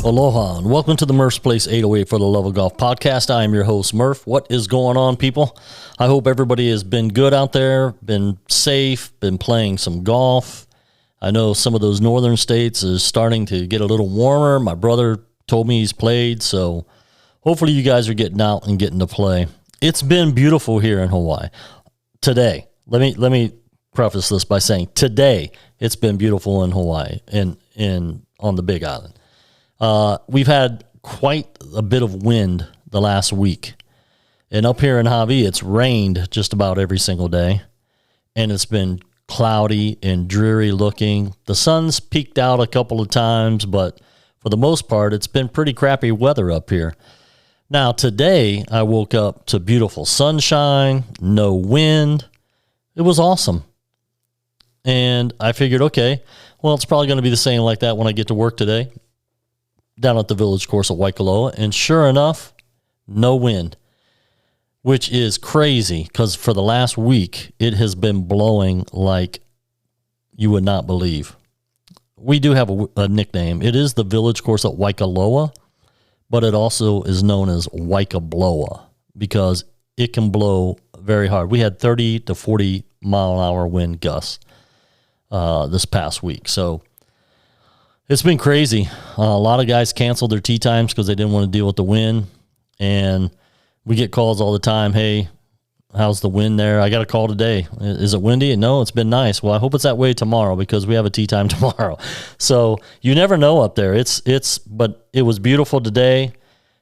Aloha and welcome to the Murph's Place 808 for the Love of Golf podcast. I am your host, Murph. What is going on, people? I hope everybody has been good out there, been safe, been playing some golf. I know some of those northern states is starting to get a little warmer. My brother told me he's played, so hopefully you guys are getting out and getting to play. It's been beautiful here in Hawaii. Today, let me preface this by saying today it's been beautiful in Hawaii and on the Big Island. We've had quite a bit of wind the last week. And up here in Hawaii, it's rained just about every single day. And it's been cloudy and dreary looking. The sun's peeked out a couple of times, but for the most part, it's been pretty crappy weather up here. Now, today, I woke up to beautiful sunshine, no wind. It was awesome. And I figured, okay, well, it's probably going to be the same like that when I get to work today, down at the village course at Waikoloa, and sure enough, no wind, which is crazy because for the last week, it has been blowing like you would not believe. We do have a nickname. It is the village course at Waikoloa, but it also is known as Waikabloa because it can blow very hard. We had 30 to 40 mile an hour wind gusts this past week. So it's been crazy. A lot of guys canceled their tee times because they didn't want to deal with the wind. And we get calls all the time. Hey, how's the wind there? I got a call today. Is it windy? No, it's been nice. Well, I hope it's that way tomorrow because we have a tee time tomorrow. So you never know up there. But it was beautiful today.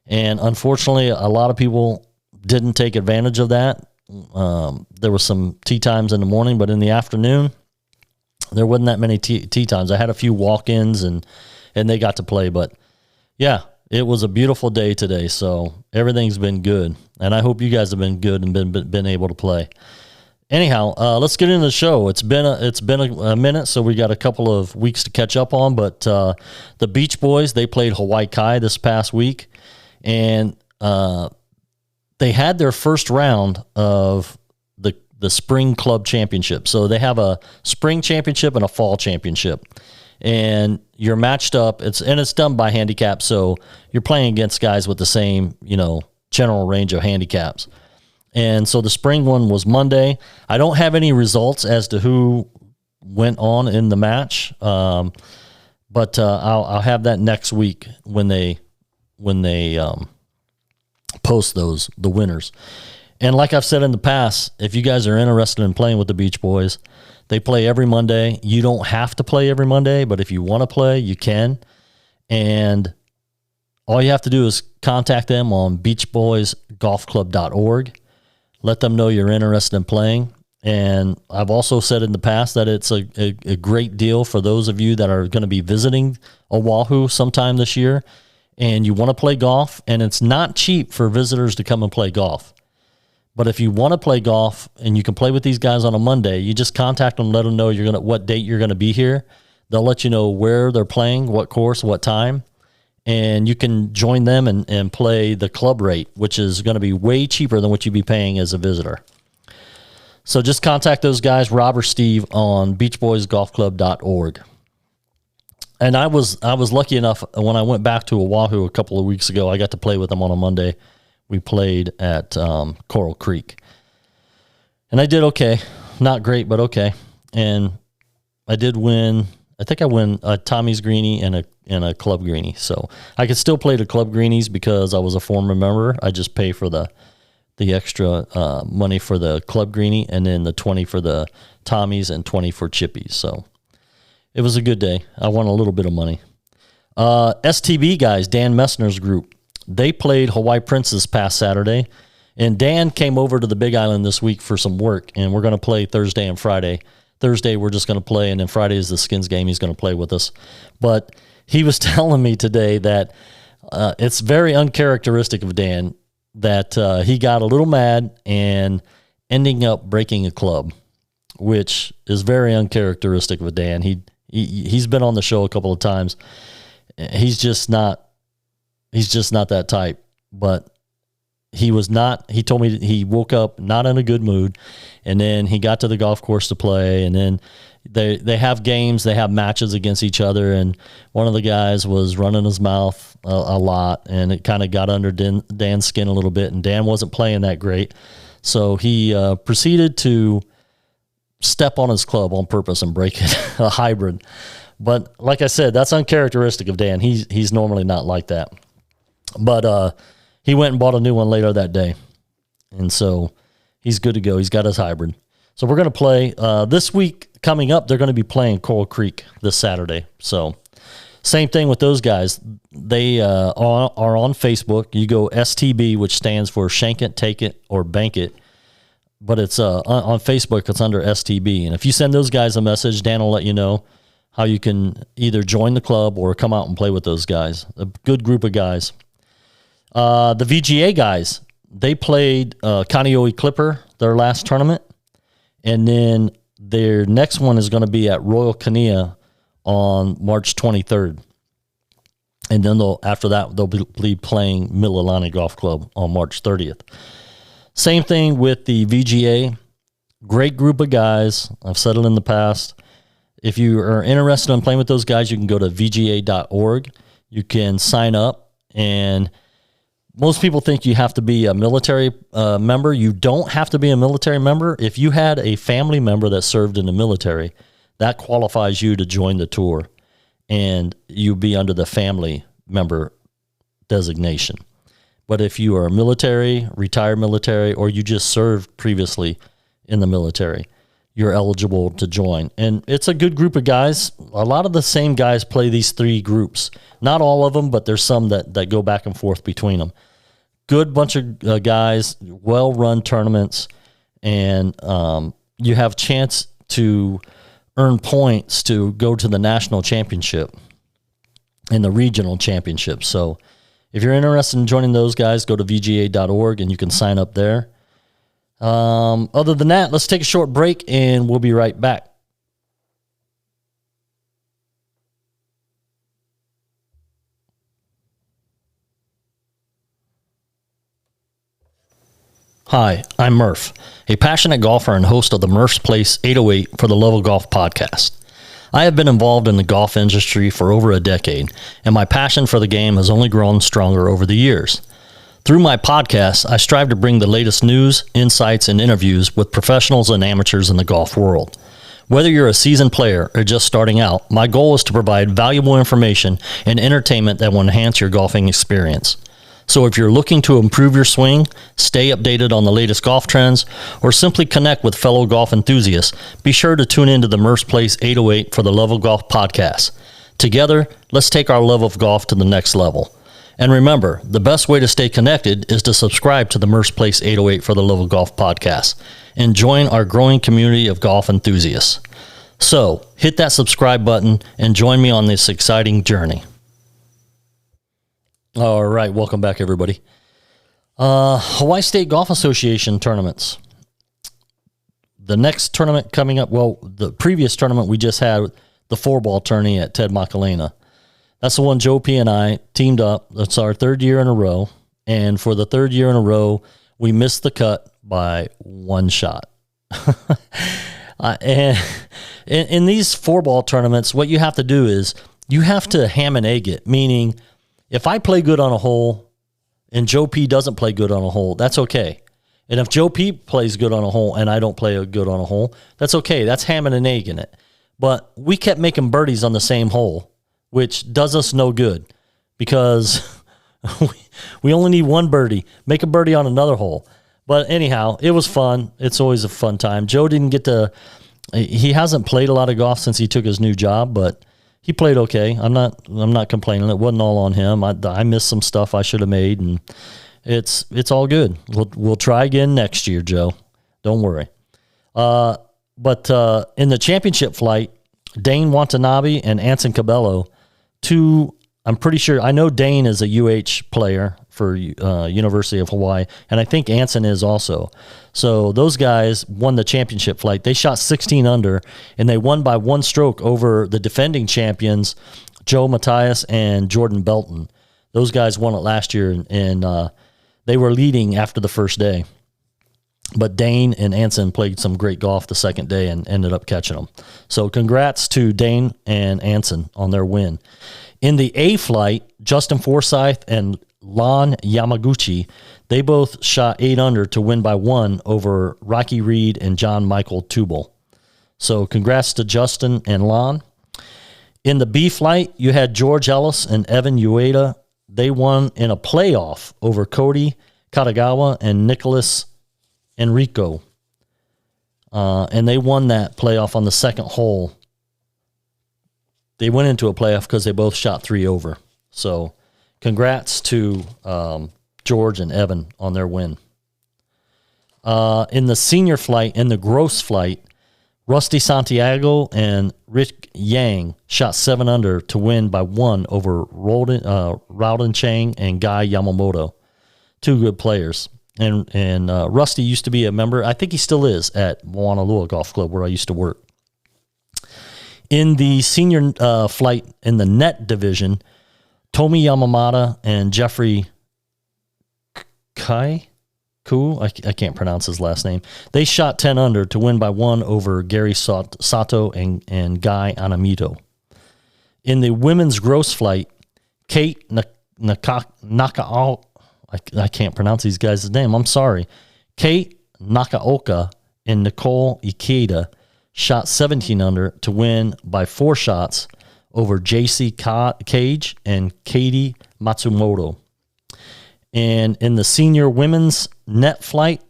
And unfortunately, a lot of people didn't take advantage of that. There was some tee times in the morning, but in the afternoon, there wasn't that many tee times. I had a few walk-ins and they got to play. But, yeah, it was a beautiful day today, so everything's been good. And I hope you guys have been good and been able to play. Anyhow, let's get into the show. It's been a minute, so we got a couple of weeks to catch up on. But the Beach Boys, they played Hawaii Kai this past week. And they had their first round of the spring club championship. So they have a spring championship and a fall championship, and you're matched up. It's done by handicap. So you're playing against guys with the same, general range of handicaps. And so the spring one was Monday. I don't have any results as to who went on in the match. But I'll have that next week when they post the winners. And like I've said in the past, if you guys are interested in playing with the Beach Boys, they play every Monday. You don't have to play every Monday, but if you want to play, you can. And all you have to do is contact them on beachboysgolfclub.org. Let them know you're interested in playing. And I've also said in the past that it's a great deal for those of you that are going to be visiting Oahu sometime this year and you want to play golf. And it's not cheap for visitors to come and play golf. But if you want to play golf and you can play with these guys on a Monday, you just contact them, let them know what date you're going to be here. They'll let you know where they're playing, what course, what time, and you can join them and play the club rate, which is going to be way cheaper than what you'd be paying as a visitor. So just contact those guys, Rob or Steve, on beachboysgolfclub.org. And I was lucky enough when I went back to Oahu a couple of weeks ago, I got to play with them on a Monday. We played at Coral Creek. And I did okay. Not great, but okay. And I did win. I think I win a Tommy's Greenie and a Club Greenie. So I could still play the Club Greenies because I was a former member. I just pay for the extra money for the Club Greenie and then the 20 for the Tommy's and 20 for Chippies. So it was a good day. I won a little bit of money. STB guys, Dan Messner's group. They played Hawaii Prince this past Saturday, and Dan came over to the Big Island this week for some work, and we're going to play Thursday and Friday. Thursday, we're just going to play, and then Friday is the Skins game. He's going to play with us. But he was telling me today that it's very uncharacteristic of Dan that he got a little mad and ending up breaking a club, which is very uncharacteristic of Dan. He's been on the show a couple of times. He's just not that type, but he told me he woke up not in a good mood, and then he got to the golf course to play, and then, They have games, they have matches against each other, and one of the guys was running his mouth a lot, and it kind of got under Dan's skin a little bit, and Dan wasn't playing that great. So he proceeded to step on his club on purpose and break it, a hybrid. But like I said, that's uncharacteristic of Dan. He's normally not like that. But he went and bought a new one later that day. And so he's good to go. He's got his hybrid. So we're going to play this week coming up. They're going to be playing Coral Creek this Saturday. So same thing with those guys. They are on Facebook. You go STB, which stands for Shank It, Take It, or Bank It. But it's on Facebook, it's under STB. And if you send those guys a message, Dan will let you know how you can either join the club or come out and play with those guys. A good group of guys. The VGA guys, they played Kaneohe Clipper, their last tournament. And then their next one is going to be at Royal Kania on March 23rd. And then after that, they'll be playing Mililani Golf Club on March 30th. Same thing with the VGA. Great group of guys. I've said it in the past. If you are interested in playing with those guys, you can go to vga.org. You can sign up, and most people think you have to be a military member. You don't have to be a military member. If you had a family member that served in the military, that qualifies you to join the tour, and you'd be under the family member designation. But if you are military, retired military, or you just served previously in the military, you're eligible to join. And it's a good group of guys. A lot of the same guys play these three groups. Not all of them, but there's some that go back and forth between them. Good bunch of guys, well-run tournaments, and you have chance to earn points to go to the national championship and the regional championship. So if you're interested in joining those guys, go to vga.org and you can sign up there. Other than that, let's take a short break and we'll be right back. Hi, I'm Murph, a passionate golfer and host of the Murph's Place 808 for the Love of Golf podcast. I have been involved in the golf industry for over a decade, and my passion for the game has only grown stronger over the years. Through my podcast, I strive to bring the latest news, insights, and interviews with professionals and amateurs in the golf world. Whether you're a seasoned player or just starting out, my goal is to provide valuable information and entertainment that will enhance your golfing experience. So if you're looking to improve your swing, stay updated on the latest golf trends, or simply connect with fellow golf enthusiasts, be sure to tune into the Murph's Place 808 for the Love of Golf podcast. Together, let's take our love of golf to the next level. And remember, the best way to stay connected is to subscribe to the Murph's Place 808 for the Love of Golf podcast and join our growing community of golf enthusiasts. So, hit that subscribe button and join me on this exciting journey. All right, welcome back, everybody. Hawaii State Golf Association tournaments. The next tournament coming up, well, the previous tournament we just had, the 4-ball tourney at Ted Makalena. That's the one Joe P. and I teamed up. That's our third year in a row. And for the third year in a row, we missed the cut by one shot. And in these 4-ball tournaments, what you have to do is you have to ham and egg it, meaning if I play good on a hole and Joe P doesn't play good on a hole, that's okay. And if Joe P plays good on a hole and I don't play good on a hole, that's okay. That's hamming and egging it. But we kept making birdies on the same hole, which does us no good because we only need one birdie. Make a birdie on another hole. But anyhow, it was fun. It's always a fun time. Joe didn't get to – he hasn't played a lot of golf since he took his new job, but he played okay. I'm not complaining. It wasn't all on him. I missed some stuff I should have made, and it's all good. We'll try again next year, Joe. Don't worry. But in the championship flight, Dane Watanabe and Anson Cabello, I'm pretty sure, I know Dane is a UH player for University of Hawaii, and I think Anson is also. So those guys won the championship flight. They shot 16 under, and they won by one stroke over the defending champions, Joe Matthias and Jordan Belton. Those guys won it last year, and they were leading after the first day. But Dane and Anson played some great golf the second day and ended up catching them. So congrats to Dane and Anson on their win. In the A flight, Justin Forsythe and Lon Yamaguchi, they both shot 8 under to win by 1 over Rocky Reed and John Michael Tubal. So congrats to Justin and Lon. In the B flight, you had George Ellis and Evan Ueda. They won in a playoff over Cody Katagawa and Nicholas Enrico. And they won that playoff on the second hole. They went into a playoff because they both shot 3 over. So congrats to George and Evan on their win. In the senior flight, in the gross flight, Rusty Santiago and Rick Yang shot 7 under to win by 1 over Rowden Chang and Guy Yamamoto. 2 good players. And Rusty used to be a member, I think he still is, at Moanalua Golf Club where I used to work. In the senior flight in the net division, Tomi Yamamata and Jeffrey Ku, I can't pronounce his last name. They shot 10 under to win by 1 over Gary Sato and Guy Anamito. In the women's gross flight, Kate Nakao, I can't pronounce these guys' name. I'm sorry. Kate Nakaoka and Nicole Ikeda shot 17 under to win by 4 shots over JC Cage and Katie Matsumoto. And in the senior women's net flight,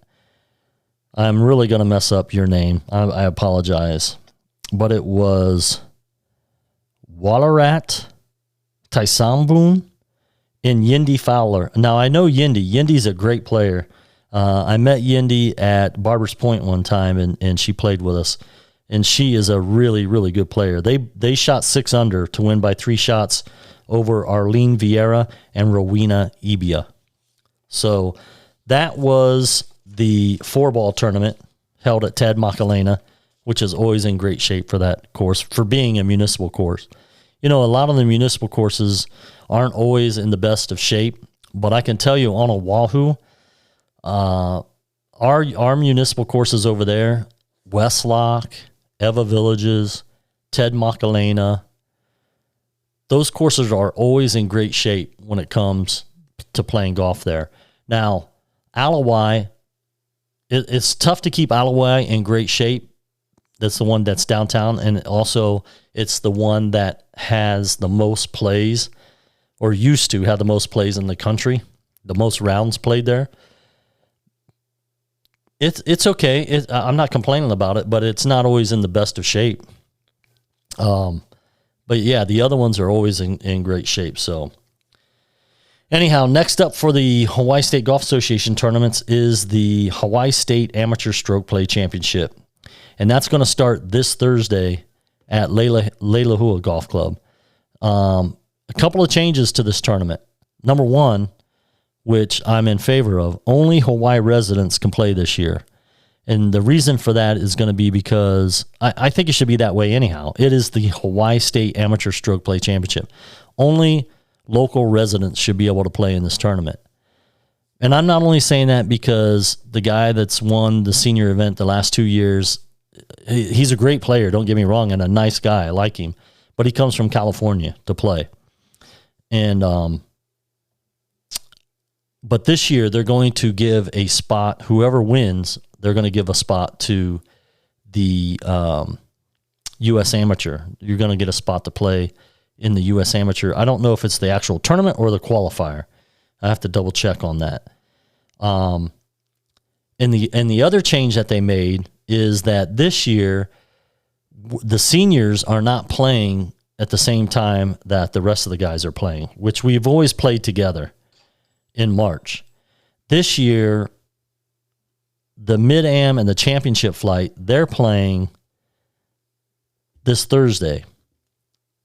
I'm really going to mess up your name. I apologize. But it was Wallarat Taisambun and Yindi Fowler. Now, I know Yindi. Yindi's a great player. I met Yindi at Barber's Point one time, and she played with us. And she is a really, really good player. They shot 6 under to win by 3 shots over Arlene Vieira and Rowena Ibia. So that was the 4-ball tournament held at Ted Macarena, which is always in great shape for that course, for being a municipal course. You know, a lot of the municipal courses aren't always in the best of shape, but I can tell you on Oahu, our municipal courses over there, Westlock, Eva Villages, Ted Macarena, those courses are always in great shape when it comes to playing golf there. Now, Alawai, it's tough to keep Alawai in great shape. That's the one that's downtown, and also it's the one that has the most plays, or used to have the most plays in the country, the most rounds played there. It's okay. I'm not complaining about it, but it's not always in the best of shape. But yeah, the other ones are always in great shape. So anyhow, next up for the Hawaii State Golf Association tournaments is the Hawaii State Amateur Stroke Play Championship. And that's going to start this Thursday at Leilehua Golf Club. A couple of changes to this tournament. Number one, which I'm in favor of, only Hawaii residents can play this year. And the reason for that is going to be because I think it should be that way anyhow. It is the Hawaii State Amateur Stroke Play Championship. Only local residents should be able to play in this tournament. And I'm not only saying that because the guy that's won the senior event the last 2 years, he's a great player, don't get me wrong, and a nice guy. I like him. But he comes from California to play. And but this year, they're going to give a spot, whoever wins, they're going to give a spot to the U.S. Amateur. You're going to get a spot to play in the U.S. Amateur. I don't know if it's the actual tournament or the qualifier. I have to double check on that. And the other change that they made is that this year, the seniors are not playing at the same time that the rest of the guys are playing, which we've always played together in March. This year, the Mid-Am and the championship flight, they're playing this Thursday.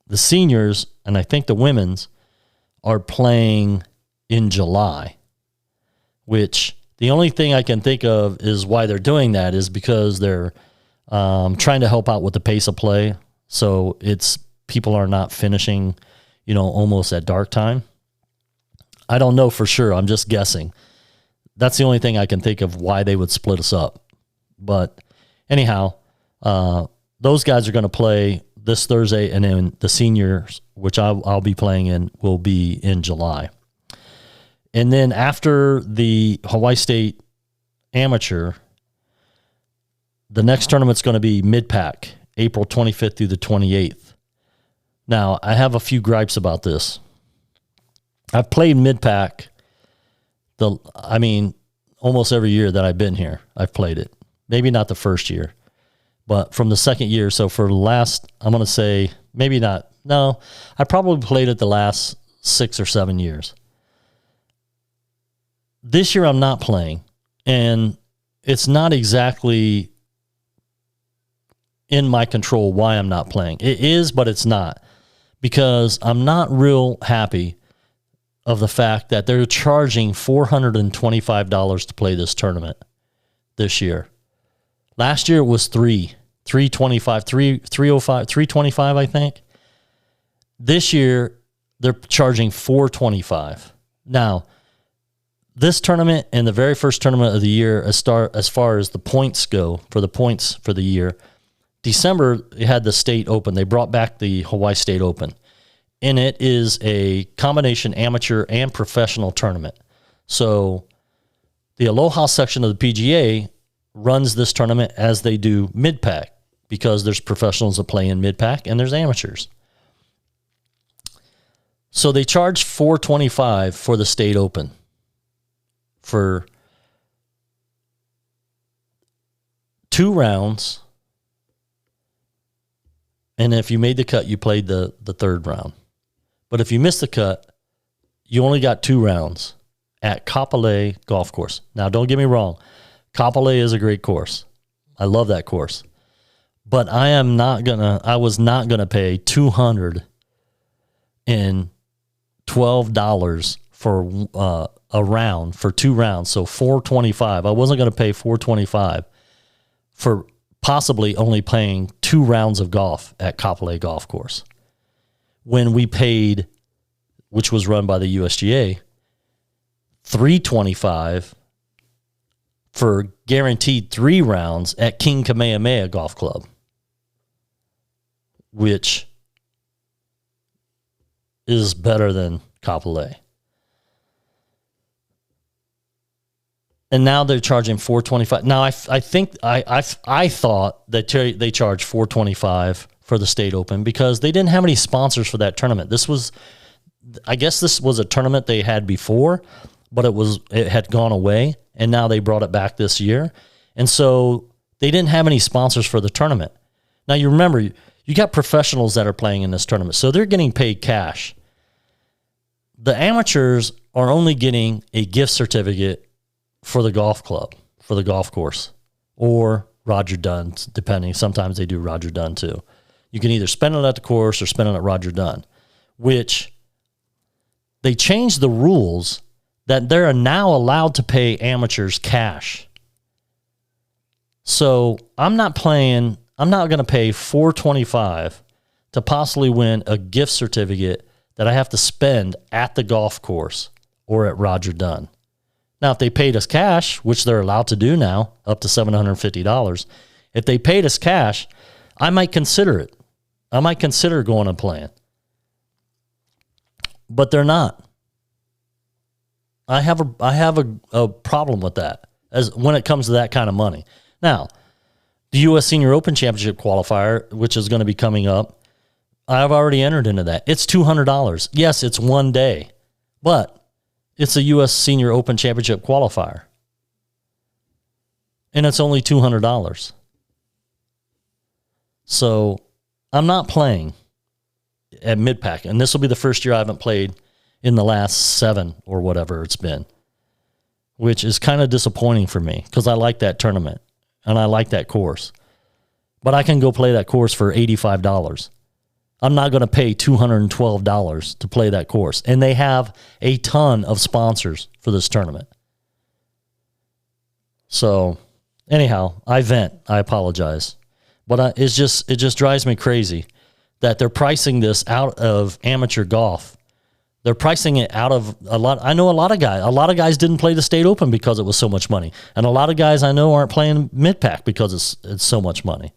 The seniors, and I think the women's, are playing in July, which the only thing I can think of is why they're doing that is because they're trying to help out with the pace of play. So it's people are not finishing, almost at dark time. I don't know for sure. I'm just guessing. that's the only thing I can think of why they would split us up. But anyhow, those guys are going to play this Thursday, and then the seniors, which I'll be playing in, will be in July. And then after the Hawaii State Amateur, the next tournament's going to be Mid-Pac, April 25th through the 28th. Now, I have a few gripes about this. I've played Mid-Pac, almost every year that I've been here, I've played it. Maybe not the first year, but from the second year. So for the last, I'm going to say, maybe not. No, I probably played it the last 6 or 7 years. This year I'm not playing, and it's not exactly in my control why I'm not playing. It is, but it's not, because I'm not real happy of the fact that they're charging $425 to play this tournament this year. Last year it was $325, $325, I think. This year they're charging $425. Now, this tournament and the very first tournament of the year, as far as the points go, for the points for the year, December, it had the state open. They brought back the Hawaii State Open. And it is a combination amateur and professional tournament. So the Aloha section of the PGA runs this tournament as they do Mid-Pac, because there's professionals that play in Mid-Pac and there's amateurs. So they charge $425 for the state open for 2 rounds. And if you made the cut, you played the third round. But if you missed the cut, you only got 2 rounds at Kapolei Golf Course. Now, don't get me wrong. Kapolei is a great course. I love that course. But I was not gonna pay $212 for a round for 2 rounds. So $425. I wasn't gonna pay $425 for possibly only playing 2 rounds of golf at Kapolei Golf Course, when we paid, which was run by the USGA, $325 for guaranteed 3 rounds at King Kamehameha Golf Club, which is better than Kapolei. And now they're charging $425. Now I think I thought that they charged $425 for the state open because they didn't have any sponsors for that tournament. I guess this was a tournament they had before, but it had gone away, and now they brought it back this year. And so they didn't have any sponsors for the tournament. Now you remember, you got professionals that are playing in this tournament, so they're getting paid cash. The amateurs are only getting a gift certificate for the golf club, for the golf course, or Roger Dunn, depending. Sometimes they do Roger Dunn too. You can either spend it at the course or spend it at Roger Dunn, which they changed the rules that they're now allowed to pay amateurs cash. So I'm not going to pay $425 to possibly win a gift certificate that I have to spend at the golf course or at Roger Dunn. Now, if they paid us cash, which they're allowed to do now, up to $750, if they paid us cash, I might consider it. I might consider going and playing. But they're not. I have a problem with that as when it comes to that kind of money. Now, the U.S. Senior Open Championship qualifier, which is going to be coming up, I've already entered into that. It's $200. Yes, it's one day, but it's a U.S. Senior Open Championship qualifier. And it's only $200. So I'm not playing at Mid-Pac. And this will be the first year I haven't played in the last 7 or whatever it's been, which is kind of disappointing for me because I like that tournament and I like that course. But I can go play that course for $85. I'm not going to pay $212 to play that course. And they have a ton of sponsors for this tournament. So anyhow, I vent. I apologize. But it just drives me crazy that they're pricing this out of amateur golf They're pricing it out of a lot. I know a lot of guys didn't play the state open because it was so much money. And a lot of guys I know aren't playing mid-pack because it's so much money.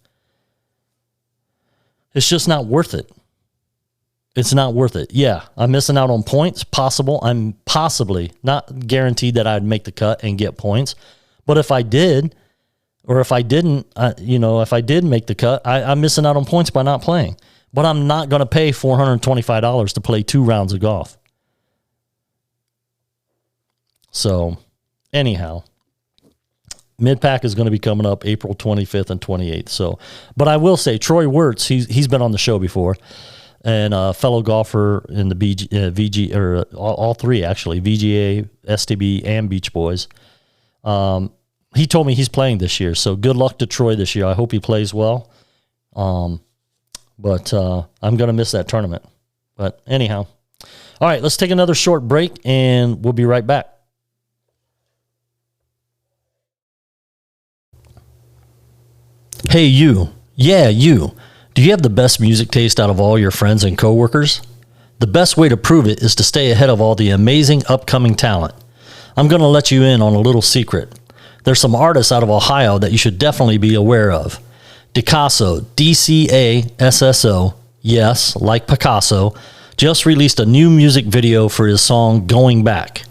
It's just not worth it. It's not worth it. Yeah, I'm missing out on points. Possible. I'm possibly not guaranteed that I'd make the cut and get points. But if I did, or if I didn't, if I did make the cut, I'm missing out on points by not playing. But I'm not going to pay $425 to play 2 rounds of golf. So, anyhow, mid-pack is going to be coming up April 25th and 28th. So, but I will say, Troy Wirtz, he's been on the show before, and a fellow golfer in the VG, or all three actually, VGA, STB, and Beach Boys. He told me he's playing this year, so good luck to Troy this year. I hope he plays well. But I'm going to miss that tournament. But anyhow. All right, let's take another short break, and we'll be right back. Hey, you. Yeah, you. Do you have the best music taste out of all your friends and coworkers? The best way to prove it is to stay ahead of all the amazing upcoming talent. I'm going to let you in on a little secret. There's some artists out of Ohio that you should definitely be aware of. Dicasso, DCASSO, yes, like Picasso, just released a new music video for his song Going Back.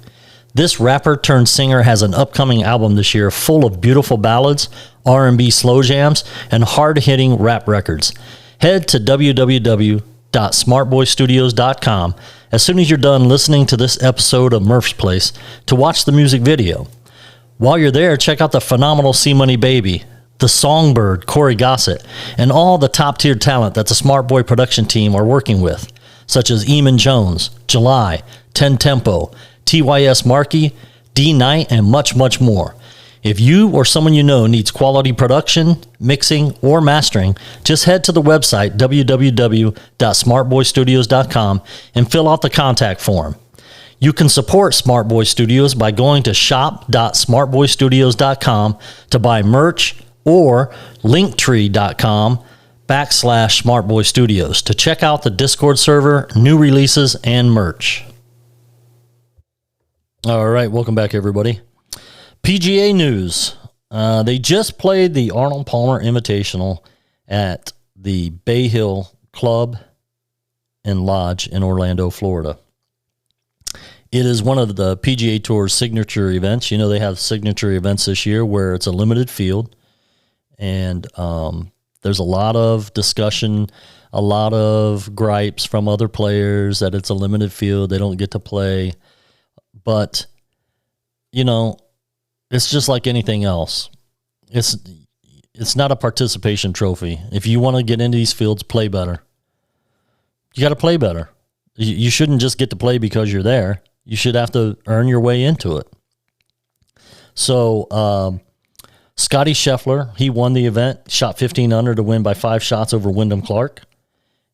This rapper turned singer has an upcoming album this year full of beautiful ballads, R&B slow jams, and hard-hitting rap records. Head to www.smartboystudios.com as soon as you're done listening to this episode of Murph's Place to watch the music video. While you're there, check out the phenomenal C-Money Baby, the Songbird, Corey Gossett, and all the top-tier talent that the Smart Boy production team are working with, such as Eamon Jones, July, 10 Tempo, TYS Markey, D Knight, and much, much more. If you or someone you know needs quality production, mixing, or mastering, just head to the website www.smartboystudios.com and fill out the contact form. You can support Smart Boy Studios by going to shop.smartboystudios.com to buy merch, or linktree.com/smartboystudios to check out the Discord server, new releases, and merch. All right, welcome back, everybody. PGA news. They just played the Arnold Palmer Invitational at the Bay Hill Club and Lodge in Orlando, Florida. It is one of the PGA Tour's signature events. You know, they have signature events this year where it's a limited field. And there's a lot of discussion, a lot of gripes from other players that it's a limited field. They don't get to play. But, you know, it's just like anything else. It's not a participation trophy. If you want to get into these fields, play better. You got to play better. You shouldn't just get to play because you're there. You should have to earn your way into it. So, Scotty Scheffler, he won the event, shot 15 under to win by 5 shots over Wyndham Clark.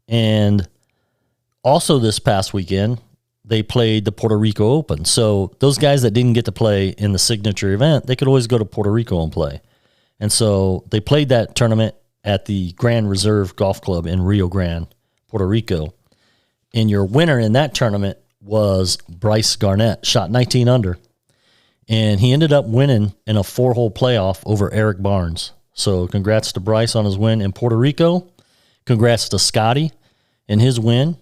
And also this past weekend, they played the Puerto Rico Open. So those guys that didn't get to play in the signature event, they could always go to Puerto Rico and play. And so they played that tournament at the Grand Reserve Golf Club in Rio Grande, Puerto Rico. And your winner in that tournament was Bryce Garnett, shot 19 under. And he ended up winning in a 4-hole playoff over Eric Barnes. So congrats to Bryce on his win in Puerto Rico. Congrats to Scotty in his win.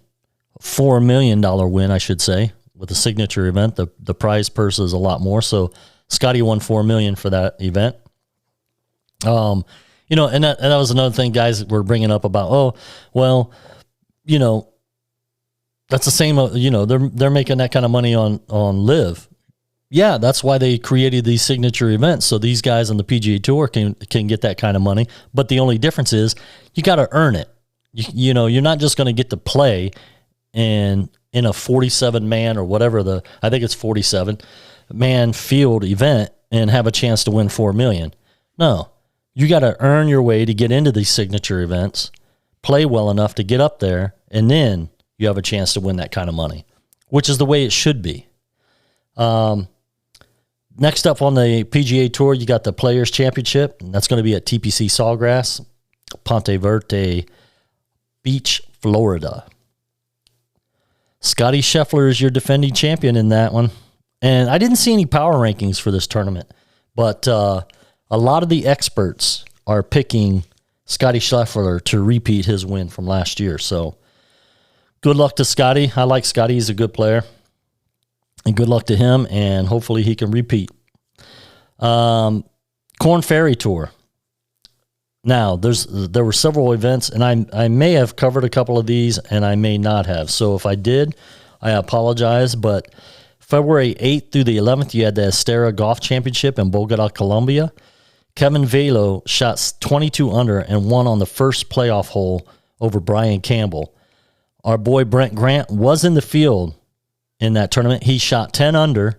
$4 million win, I should say, with the signature event. The prize purse is a lot more. So Scotty won $4 million for that event. And that was another thing guys were bringing up about, that's the same, they're making that kind of money on LIV. Yeah, that's why they created these signature events, so these guys on the PGA Tour can get that kind of money. But the only difference is you got to earn it. You're not just going to get to play in a 47-man or whatever I think it's 47-man field event and have a chance to win $4 million. No, you got to earn your way to get into these signature events, play well enough to get up there, and then you have a chance to win that kind of money, which is the way it should be. Next up on the PGA Tour, you got the Players Championship, and that's going to be at TPC Sawgrass, Ponte Verde Beach, Florida. Scotty Scheffler is your defending champion in that one. And I didn't see any power rankings for this tournament, but a lot of the experts are picking Scotty Scheffler to repeat his win from last year. So good luck to Scotty. I like Scotty. He's a good player. And good luck to him, and hopefully he can repeat. Corn Ferry Tour. Now, there were several events, and I may have covered a couple of these, and I may not have. So if I did, I apologize. But February 8th through the 11th, you had the Estera Golf Championship in Bogota, Colombia. Kevin Velo shot 22 under and won on the first playoff hole over Brian Campbell. Our boy Brent Grant was in the field in that tournament. He shot 10 under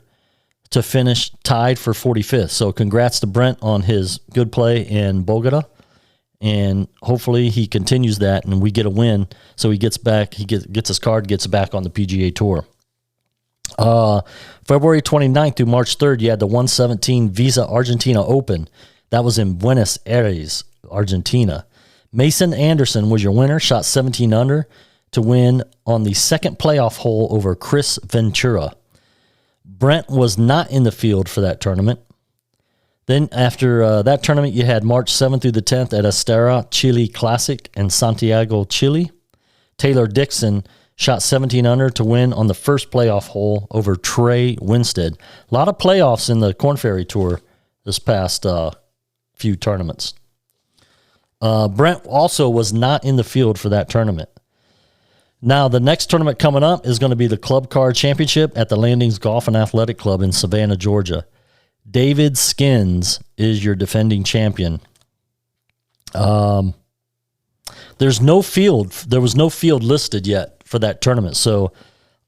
to finish tied for 45th. So congrats to Brent on his good play in Bogota. And hopefully he continues that and we get a win. So he gets back, he gets his card, gets back on the PGA Tour. February 29th through March 3rd, you had the 117 Visa Argentina Open. That was in Buenos Aires, Argentina. Mason Anderson was your winner, shot 17 under to win on the second playoff hole over Chris Ventura. Brent was not in the field for that tournament. Then after that tournament, you had March 7th through the 10th at Estera Chile Classic in Santiago, Chile. Taylor Dixon shot 17 under to win on the first playoff hole over Trey Winstead. A lot of playoffs in the Corn Ferry Tour this past few tournaments. Brent also was not in the field for that tournament. Now, the next tournament coming up is going to be the Club Card Championship at the Landings Golf and Athletic Club in Savannah, Georgia. David Skins is your defending champion. There's no field. There was no field listed yet for that tournament, so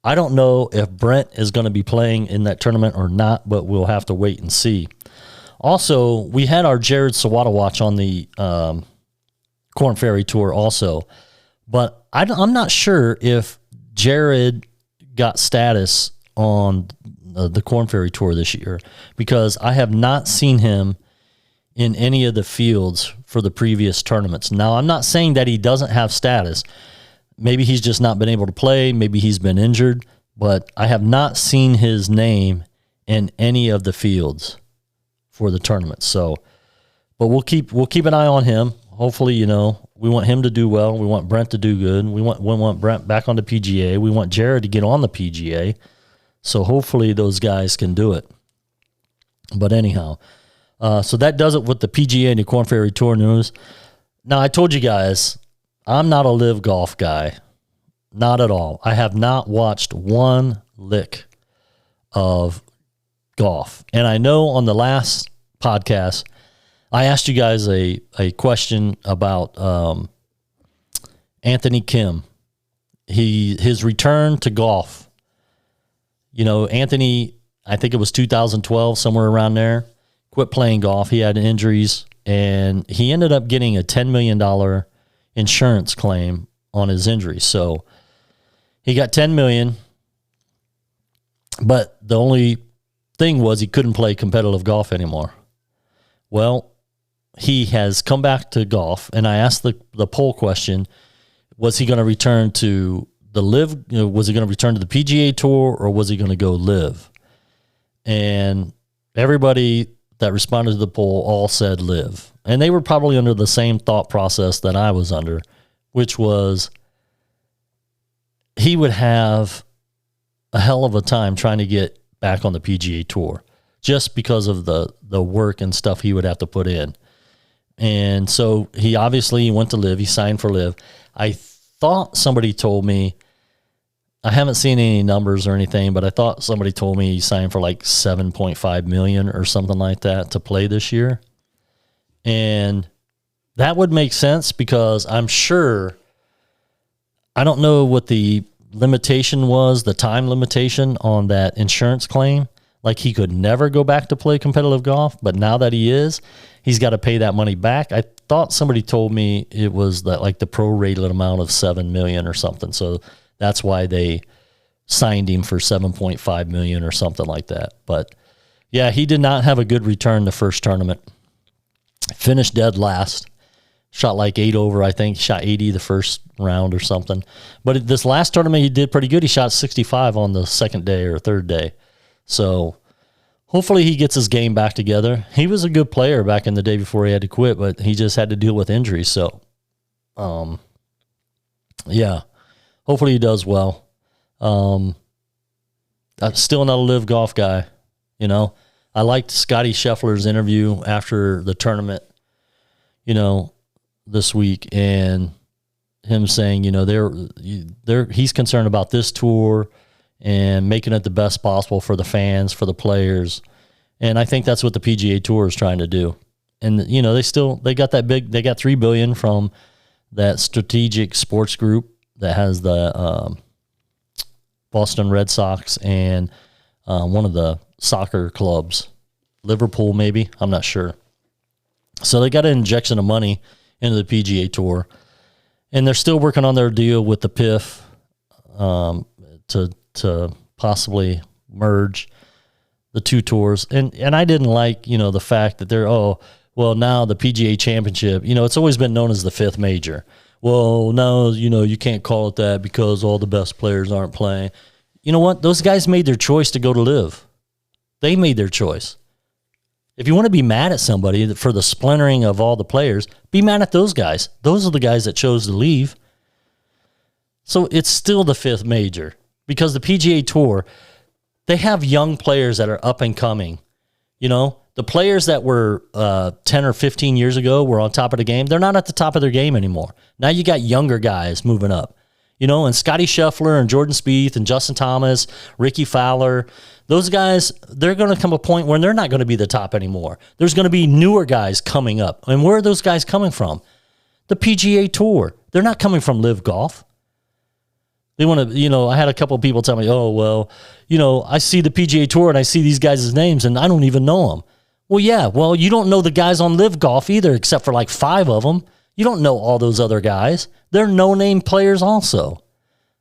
I don't know if Brent is going to be playing in that tournament or not, but we'll have to wait and see. Also, we had our Jared Sawada watch on the Corn Ferry Tour also, but I'm not sure if Jared got status on the Corn Ferry Tour this year because I have not seen him in any of the fields for the previous tournaments. Now, I'm not saying that he doesn't have status. Maybe he's just not been able to play. Maybe he's been injured, but I have not seen his name in any of the fields for the tournament. So, but we'll keep an eye on him. Hopefully, we want him to do well. We want Brent to do good. We want Brent back on the PGA. We want Jared to get on the PGA. So hopefully those guys can do it. But anyhow, so that does it with the PGA and the Corn Ferry Tour news. Now, I told you guys, I'm not a live golf guy. Not at all. I have not watched one lick of golf. And I know on the last podcast, I asked you guys a question about Anthony Kim. His return to golf. Anthony, I think it was 2012, somewhere around there, quit playing golf. He had injuries, and he ended up getting a $10 million insurance claim on his injury. So he got $10 million, but the only thing was he couldn't play competitive golf anymore. Well, he has come back to golf, and I asked the poll question, was he going to return to the live, was he going to return to the PGA Tour, or was he going to go live? And everybody that responded to the poll all said live. And they were probably under the same thought process that I was under, which was he would have a hell of a time trying to get back on the PGA Tour just because of the work and stuff he would have to put in. And so he obviously went to live. He signed for live. I thought somebody told me, I haven't seen any numbers or anything, but I thought somebody told me he signed for like $7.5 million or something like that to play this year. And that would make sense because I'm sure, I don't know what the limitation was, the time limitation on that insurance claim. Like he could never go back to play competitive golf, but now that he is, he's got to pay that money back. I thought somebody told me it was that like the prorated amount of $7 million or something. So that's why they signed him for $7.5 million or something like that. But yeah, he did not have a good return the first tournament. Finished dead last. Shot like 8 over, I think. Shot 80 the first round or something. But this last tournament, he did pretty good. He shot 65 on the second day or third day. So hopefully he gets his game back together. He was a good player back in the day before he had to quit, but he just had to deal with injuries. So, yeah, hopefully he does well. I'm still not a live golf guy, you know. I liked Scotty Scheffler's interview after the tournament, you know, this week, and him saying, you know, he's concerned about this tour and making it the best possible for the fans, for the players. And I think that's what the PGA Tour is trying to do. And, you know, they got $3 billion from that strategic sports group that has the Boston Red Sox and one of the soccer clubs, Liverpool maybe, I'm not sure. So they got an injection of money into the PGA Tour, and they're still working on their deal with the PIF to possibly merge the two tours. And I didn't like, you know, the fact that now the PGA Championship, you know, it's always been known as the fifth major. Well, now, you know, you can't call it that because all the best players aren't playing. You know what? Those guys made their choice to go to live. They made their choice. If you want to be mad at somebody for the splintering of all the players, be mad at those guys. Those are the guys that chose to leave. So it's still the fifth major because the PGA Tour, they have young players that are up and coming. You know, the players that were 10 or 15 years ago were on top of the game. They're not at the top of their game anymore. Now you got younger guys moving up. You know, and Scotty Scheffler and Jordan Spieth and Justin Thomas, Ricky Fowler, those guys, they're going to come a point where they're not going to be the top anymore. There's going to be newer guys coming up. And where are those guys coming from? The PGA Tour. They're not coming from Live Golf. They want to, you know, I had a couple of people tell me, oh, well, you know, I see the PGA Tour and I see these guys' names and I don't even know them. Well, yeah, well, you don't know the guys on Live Golf either, except for like 5 of them. You don't know all those other guys. They're no-name players also.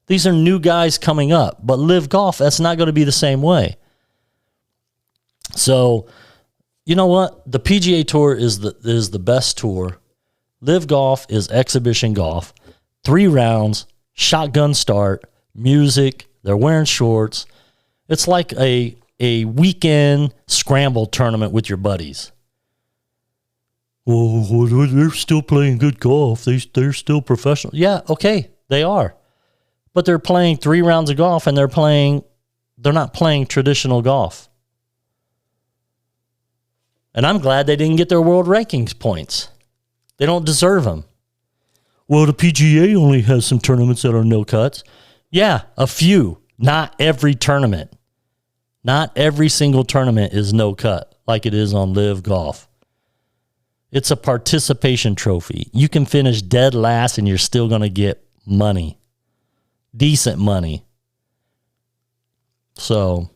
These are new guys coming up. But Live Golf, that's not going to be the same way. So, you know what? The PGA Tour is the best tour. Live Golf is exhibition golf. 3 rounds, shotgun start, music. They're wearing shorts. It's like a weekend scramble tournament with your buddies. Well, they're still playing good golf. They're still professional. Yeah, okay, they are. But they're playing 3 rounds of golf, and they're not playing traditional golf. And I'm glad they didn't get their world rankings points. They don't deserve them. Well, the PGA only has some tournaments that are no cuts. Yeah, a few. Not every tournament. Not every single tournament is no cut like it is on Live Golf. It's a participation trophy. You can finish dead last and you're still going to get money. Decent money. So,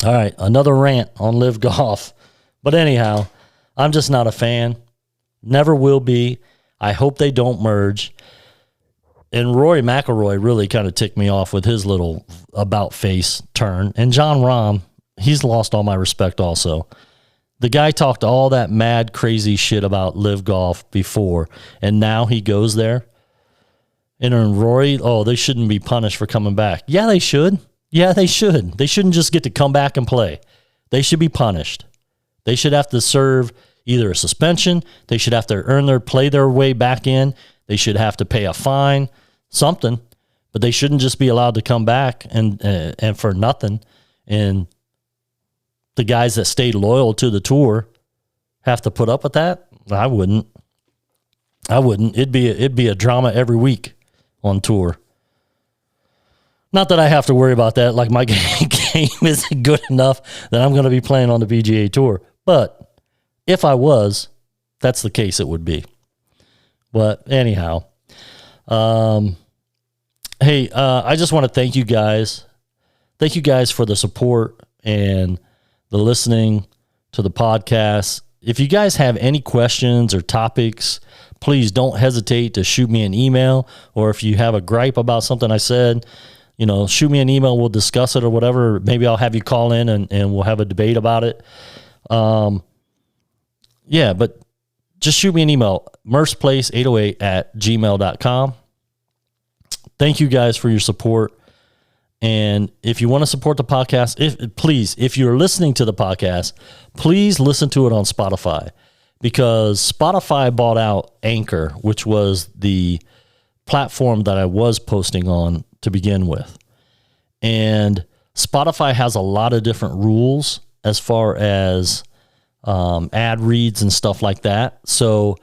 all right, another rant on Live Golf. But anyhow, I'm just not a fan. Never will be. I hope they don't merge. And Rory McIlroy really kind of ticked me off with his little about-face turn. And John Rahm, he's lost all my respect also. The guy talked all that mad, crazy shit about Live Golf before, and now he goes there. And then Rory, they shouldn't be punished for coming back. Yeah, they should. Yeah, they should. They shouldn't just get to come back and play. They should be punished. They should have to serve either a suspension. They should have to play their way back in. They should have to pay a fine, something. But they shouldn't just be allowed to come back and for nothing. And the guys that stayed loyal to the tour have to put up with that? I wouldn't. It'd be a drama every week on tour. Not that I have to worry about that. Like my game isn't good enough that I'm going to be playing on the PGA Tour. But if I was, that's the case it would be. But anyhow, hey, I just want to thank you guys. Thank you guys for the support and the listening to the podcast. If you guys have any questions or topics, please don't hesitate to shoot me an email. Or if you have a gripe about something I said, shoot me an email. We'll discuss it or whatever. Maybe I'll have you call in and we'll have a debate about it. Yeah, but just shoot me an email, merceplace808@gmail.com. Thank you guys for your support. And if you want to support the podcast, if you're listening to the podcast, please listen to it on Spotify, because Spotify bought out Anchor, which was the platform that I was posting on to begin with. And Spotify has a lot of different rules as far as ad reads and stuff like that. So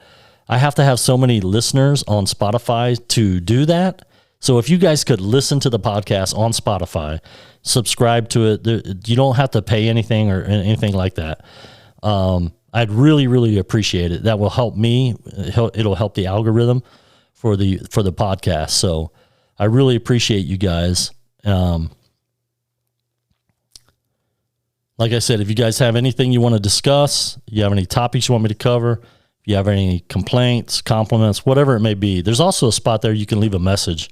I have to have so many listeners on Spotify to do that. So if you guys could listen to the podcast on Spotify, subscribe to it, you don't have to pay anything or anything like that. I'd really, really appreciate it. That will help me. It'll help the algorithm for the podcast. So I really appreciate you guys. Like I said, if you guys have anything you want to discuss, you have any topics you want me to cover, if you have any complaints, compliments, whatever it may be, there's also a spot there you can leave a message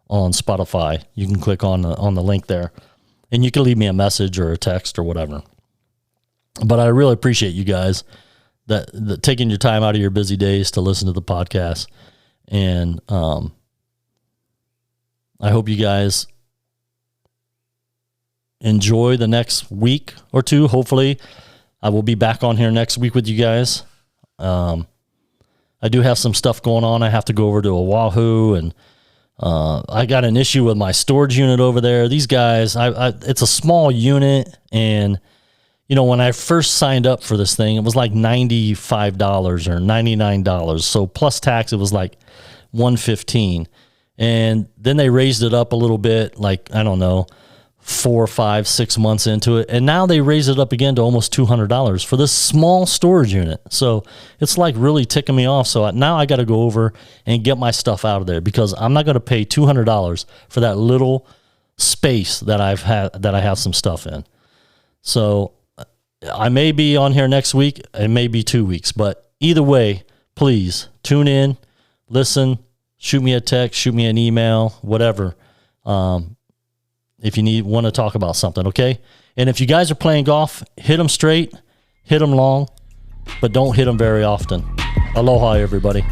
on Spotify. You can click on the link there, and you can leave me a message or a text or whatever. But I really appreciate you guys that taking your time out of your busy days to listen to the podcast. And I hope you guys enjoy the next week or two. Hopefully I will be back on here next week with you guys. I do have some stuff going on. I have to go over to Oahu, and I got an issue with my storage unit over there. These guys, it's a small unit, and when I first signed up for this thing, it was like $95 or $99. So plus tax, it was like $115. And then they raised it up a little bit, like, I don't know, 4, 5, 6 months into it. And now they raised it up again to almost $200 for this small storage unit. So it's like really ticking me off. So now I got to go over and get my stuff out of there, because I'm not going to pay $200 for that little space that I have some stuff in. So I may be on here next week. It may be 2 weeks, but either way, please tune in, listen, shoot me a text, shoot me an email, whatever. If you want to talk about something, okay? And if you guys are playing golf, hit them straight, hit them long, but don't hit them very often. Aloha, everybody.